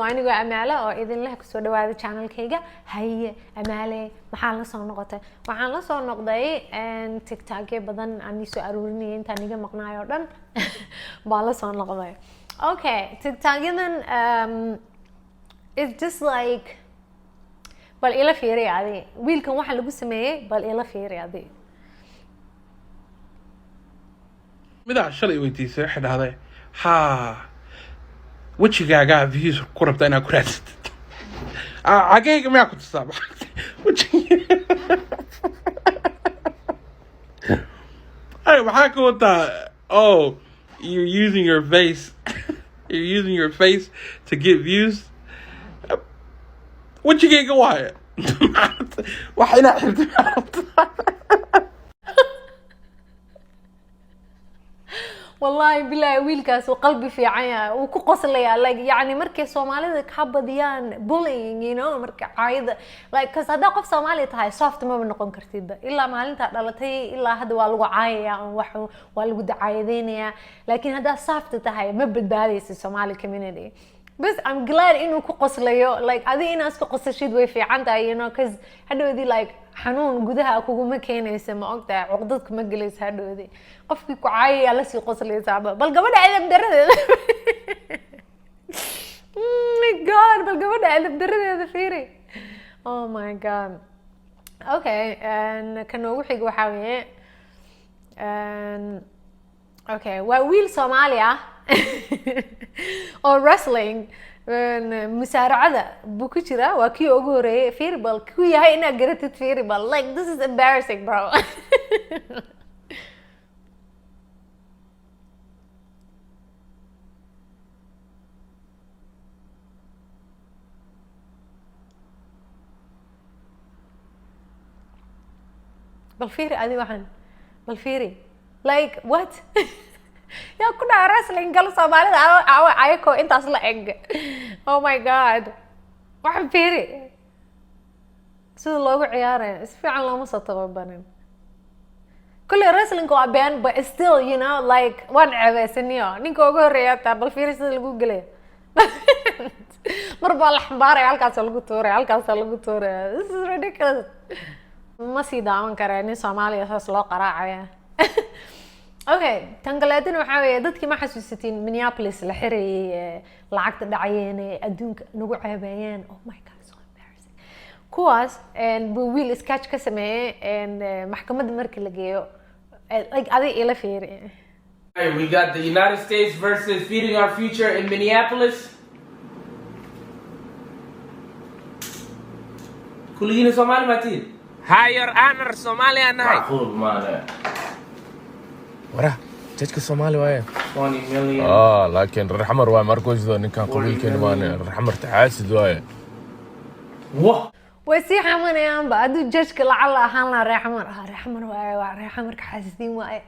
وأنا جو أمالة أو إذن له كسر دوائر channel كيجا هي أمالة محل صار نقطة محل صار نقطة and تيك تاك بدن أني سأروني أنت أني جمقنا يردن محل صار نقطة okay تيك تاك then it's just like بل إلى فيري عادي ويلكم واحد اللي بسميه بل إلى فيري عادي ماذا شلي ويتيسي حد هذا ها وجهك فيوز كربت أنا كرست عجيك ما كنت صابح أيوة حكوا أنت oh you're using your face you're using your face to get views وجهك واحد وحنا والله بالله ويلكاس وقلبي في عيا وكقص لي يعني مركي سومالي كحبديان bullying you know مركي عايد like كذا هذا قف سومالي تهاي soft ما بنقول كرتيد إلا ما أنت دلتي إلا هذا والو عايا وحو والو دعايدينيا لكن هذا soft تهاي ما بدالي سومالي community بس I'm glad إنه كقص ليه like هذه الناس كقص شيء وفي عندها you know cause هذا ودي like حنون جودها أكو ما كان يسمع أكتر عقدتك ما جلس هذا ودي قفك كعاي على شيء قص ليه صعبة بل قبل عيد مدرد my god بل قبل عيد مدرد هذا فيري oh my god okay and كانوا وحي وحاوية and okay وويل سوماليا or wrestling مسارعة بكتيرة وكي أقولي فيربال كوي هاي أنا قريت فيربال like this is embarrassing bro بالفيري أدي واحد بالفيري like what يا كنا wrestling قال صومالي عايكو أنت أصلا إج oh my god واحد فيري سيد الله عياره اسفع الله مصطفى بنين كل wrestling كوا بين but still you know like وان عباسنيو نيكو غورياتا بالفيري سيد لغو غلي مربا الحمباري halkaas lagu tuuray this is ridiculous ما سي داون كراني Soomaaliya saas loo qaraacaya okay tangaladina waxa weeye dadkii ma xasuusatiin Minneapolis la xiriyay lacagta dhacayeen adduunka nagu ceebayeen oh my god so embarrassing kuwaas and wiil sketch ka sameeyay and maxkamadda markii la geeyo like adi ila fiiri Hey, we got the United States versus Feeding Our Future in Minneapolis. كلنا Somali Martin. Hi, Your Honor, Somalia night. معقول ما ورا جدك الصومالي وين 20 million. لكن الرحمر واي مركوز ذو كان قبيل كلمان الرحمر تحاسد واي واه وسيحة من يوم بعدو جشك لعل أهلنا رحمر واي رحمر كحاسدين واي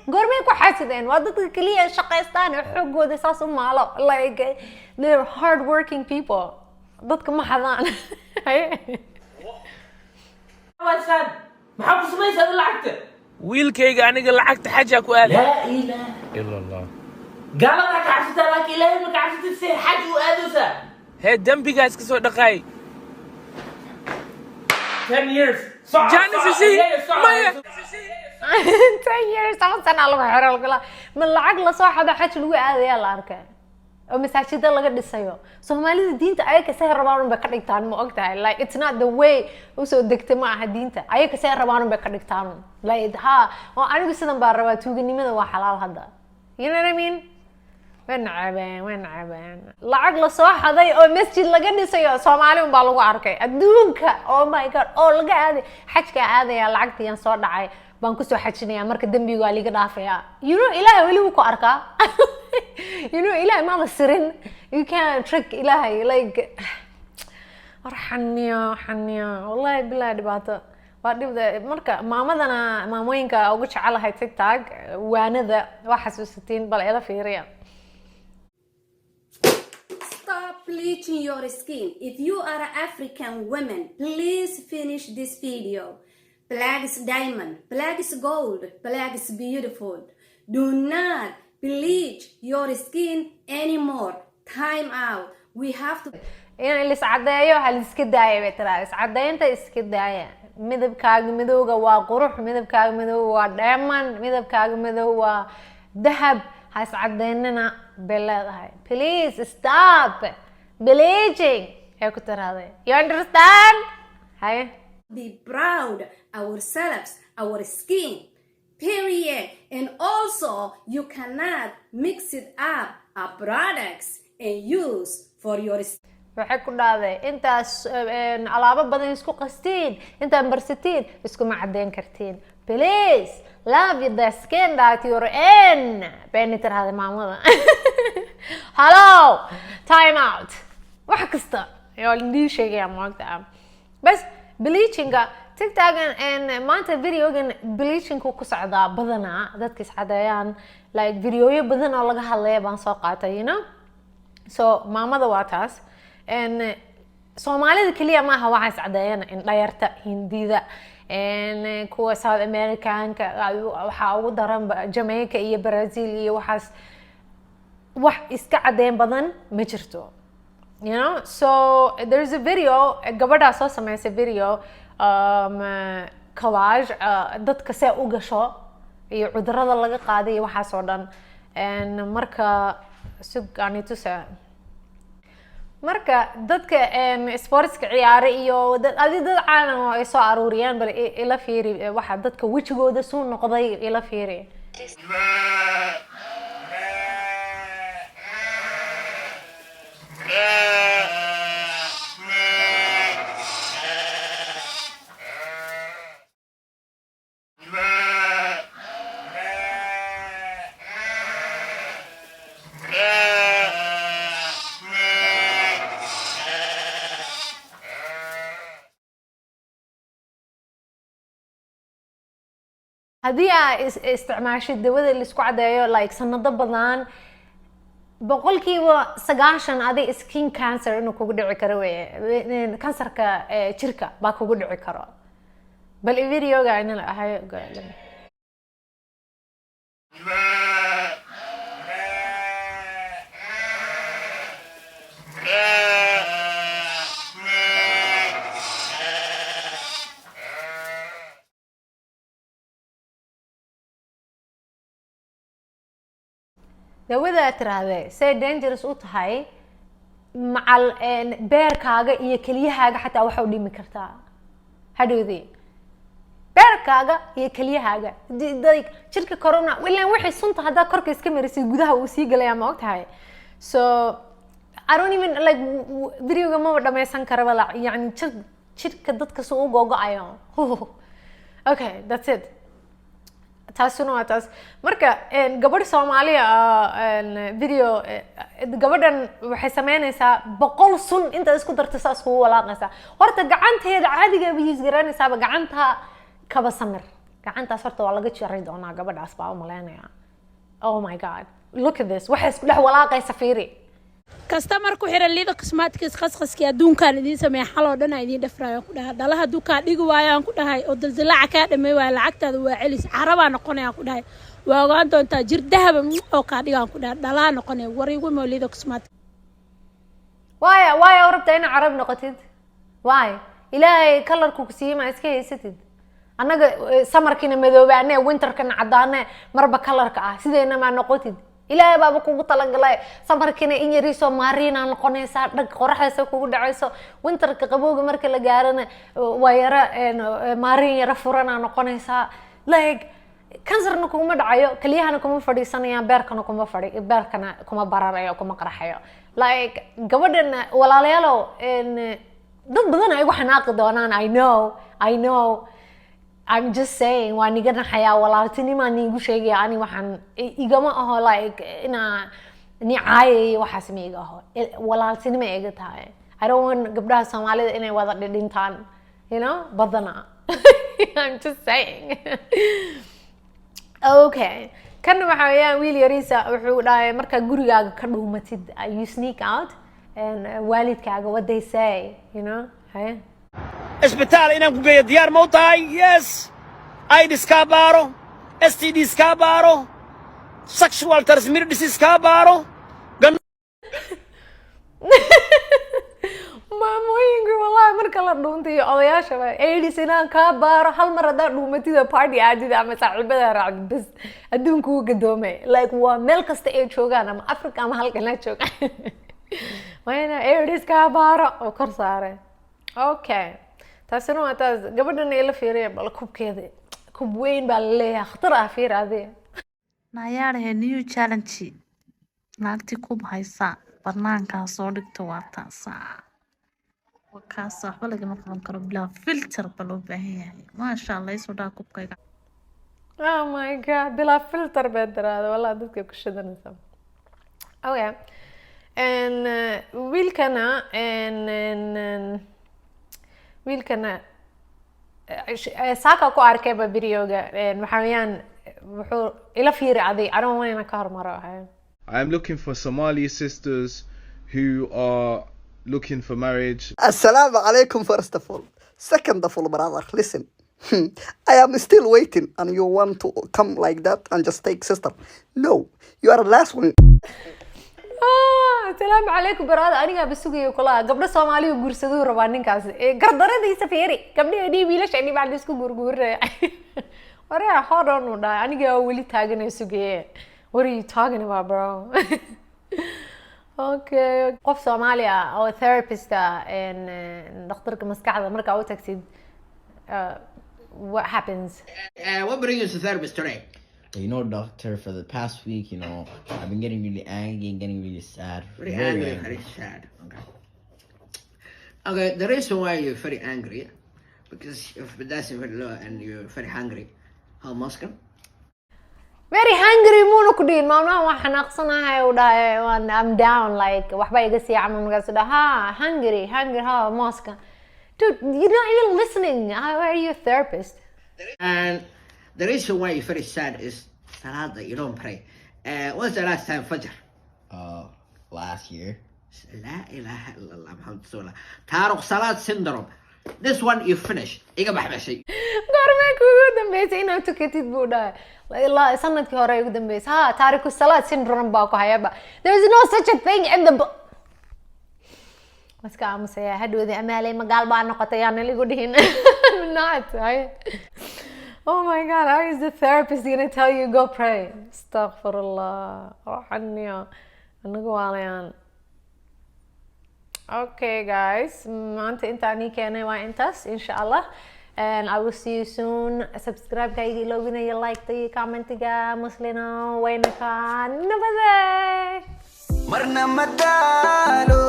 قرمي كو حاسدين وادتك كلية شقيستان وحق ودي ساسو مالو like they're hard working people ضدك ما حضان واسد محب سميس هذا لعبته ويلكيغا aniga lacagta xaja ku aad لا إله إلا الله قال لك عشت لك إلهي ما عشت تصير حج وأدوسة هي دمبيغاس كسو دقاي 10 years جاني سي ما 10 years سنة لو حرر القلا من العقل صح هذا حج لو عادي يلا أركان أو مساجد laga dhisayo Soomaalida diinta ay ka soo rabaan ba ka dhigtaan ma ogtahay like it's not the way u soo degtay ma aha diinta ay ka soo rabaan ba ka dhigtaan like ha oo anigu sidan baa rabaa tuuganimada waa xalaal hadda you know what I mean waan caabaan lacag la soo xaday oo masjid laga dhisayo Soomaaliya baa lagu arkay adduunka oh my god oo laga aaday xajka aadaya lacagtiyan soo dhacay baan ku soo xajinaya marka dambiga waa liga dhaafaya you know ilaahay wali uu ku arkaa you know إلهي ما بصيرين you can't trick إلهي like حنيا والله بالله دبعته وادي مركا مامدنا ماموينكا أو قش على هاي تيك تاك وأنا ذا واحد وستين بالعيلة في ريال Stop bleaching your skin. If you are an African woman, please finish this video. Black is diamond, black is gold, black is beautiful. Do not bleach your skin anymore. Time out. We have to in la iscadeeyo hal iska daaya bay tiraa iscadeynta iska daaya midabkaaga madowga waa qurux midabkaaga madow waa diamond midabkaaga madow waa dahab ha iscadeynina bay leedahay please stop bleaching ee ku tiraahday you understand hay be proud ourselves, our skin, period. And also, you cannot mix it up products and use for your waxay ku dhahday intaas alaabo badan isku qastiin inta marsitiin isku ma cadeyn kartiin please love the skin that you're in been tiraahday maamada hello time out wax kasta yoo lii sheegay maanta bas bleachinga tiktokan maanta videogan bleachingku ku socdaa badanaa dadka iscadeeyaan like videoyo badan oo laga hadlaya baan soo qaatay you know so maamada waa taas soomaalida kaliya maaha waxaa iscadeeyana indhayarta hindida kuwa south americanka waxaa ugu daran jamaica iyo brazil iyo waxaas wax iska cadeyn badan ma jirto you know so there's a video gabadhaa soo sameysay video collage dadka see u gasho iyo cudurada laga qaaday iyo waxaas oo dhan marka suganitusa marka dadka sportska ciyaare iyo dad caalam oo ay soo aruuriyaan bal ila fiiri waxa dadka wajigooda soo noqday ila fiiri haddii aad isticmaashid dawada la isku cadeeyo like sanado badan boqolkiiba 90 adiga skin cancer inuu kugu dhici karo weeye kansarka jirka baa kugu dhici karo bal videoga inaan ahay dawada tiraahday say dangerous u tahay macal beerkaaga iyo keliyahaaga xataa waxa u dhimi kartaa hadhowdii beerkaaga iyo keliyahaaga jirka corona wilaan wixii sunta haddaa korka iska marisay gudaha uu sii galaya ma ogtahay so I don't even like videoga ma dhameysan karaba yani jirka dadka soo u googo'ayo okay that's it taasuna waa taas marka gabadh Soomaaliya video gabadhan waxay sameynaysaa 100 sun inta isku darto saas ku walaaqaysa horta gacanteeda caadiga bay isgaranaysaa gacanta kaba samir gacantaas horta waa laga jiray doonaa gabadhaas baa u maleynaya oh my god look at this waxay isku dhex walaaqaysa fiiri customer ku xiran liido cosmetics qasqaski adduunkan idin sameey xaloo dhan ay idin dhafraayo ku dhahay dalaha duka dhigi waayaan ku dhahay oo dalzilaaca ka dhamay waa lacagtaada waa celis caraba noqonaya ku dhahay waa ogaan doontaa jir dahab oo ka dhigaan ku dhahay dalaha noqonaya warigu ma liido cosmetics waaya rabta in carab noqotid waay ilaahay colorku ku siiyay iska haysatid anaga samarkina madoobaane winterkana cadaane marba colorka ah sideena ma noqotid ilaahay baba kugu talagalay samarkina in yariiso maariina noqonaysa dhag qoraxaysa kugu dhacayso winterka qabowga marka la gaarana waa yara maariin yara furana noqonaysa like kansarna kuma dhacayo kaliyahana kuma fadhiisanayaan beerkana kuma bararayo kuma qarxayo like gabadhan walaalayaalo dad badan ay wax xanaaqi doonaan I know I'm just saying waa niga naxaya walaaltinima nigu sheegay ani waxaan igama aho like ina ni caayay waxa sameeyay aho walaaltinima iga tahay I don't want gabdhaha Soomaalida inay wada dhidhintaan you know badana I'm just saying okay kan waxa weeyaan wiil yariisa wuxuu dhahay marka gurigaaga ka dhuumatid you sneak out and waalidkaaga what they say you know hey isbitaal inaan ku geeyo diyaar ma u tahay yes AIDS ka baaro STDs ka baaro sexual transmitted disease ka baaro maamooyinka wallahi marka la dhuuntayo odayaashaba AIDS inaan kaa baaro hal mar haddaad dhuumatida party aadida ama saaxiibada raacdi bas adduunku wuu gadoomay like waa meel kasta ay joogaan ama Africa ama halkan ay joogaan wayna AIDS kaa baaro oo kor saare okay taasina waa taas gabadhan ay la fiiriyay bal kubkeeda kub weyn baa la leeyahay khatar ah fiiraadee nayaarahe new challenge naagti kub haysa barnaankaa soo dhigto waa taasaa wakaas waxba lagama qaban karo bilaa filter ba loo baahan yahay maasha allah isoo dhaa kubkayga oh my god bilaa filter baa daraada wallahi dadka ku shidanaysa okay and wiilkana saaka ku arkay ba videoga waxa weeyaan wuxuu ila fiiraaday aroon wayna ka hormaro ahay I am looking for Somali sisters who are looking for marriage. Assalamu alaikum first of all. Second of all, brother, listen. I am still waiting and you want to come like that and just take sister. No, you are the last one. Assalamu alaikum brother. Aniga basugayo kula gabdho Soomaali oo guursado rabaa ninkaas. Gardaradiisa fiiri. Gabdhaheedii wiilasha inay bacdi isku gurguuray. Waraa hold on u dhaay. Aniga wali taaganay sugayay. What are you talking about, bro? Okay. qof Soomaali ah oo therapist ah dhakhtarka maskaxda marka uu tagsid what happens? What brings you to therapist today? You know, doctor, for the past week, you know, I've been getting really angry and getting really sad. Very angry. Very sad. Okay. Okay, the reason why you're very angry, because if that's very low and you're very hungry, how Moscow? Very hungry muna ku dhiin maalmahan wax xanaaqsanahay u dhahay I'm down like waxba iga sii camal markaas dhaha hungry ha Moscow. Dude, you're not even listening. How are you a therapist? And the reason why you're very sad is Salah that you don't pray. When's the last time Fajr? Last year. La ilaha illallah Muhammad Rasulullah. Taruq Salat syndrome. This one you finish. Iga baxbashay. Goorma kugu dambeysay inaad tukatid buu dhahay. ilaa sanadkii hore ugu dambeysay ha taariku salaad syndrome baa ku hayaba. There is no such a thing in the book. Maska amusaya hadwada amaalay magaal baa noqotay aan ligu dhihin. Not right. Oh my god, how is the therapist going to tell you go pray? Astaghfirullah. Rohaniya. Anagu waalayan. Okay guys, maanta intaani keenay waa intaas inshallah. And I will see you soon. Subscribe kaygi ilowina iyo like tayo commentiga muslino waynaka nabadey. Marna madalo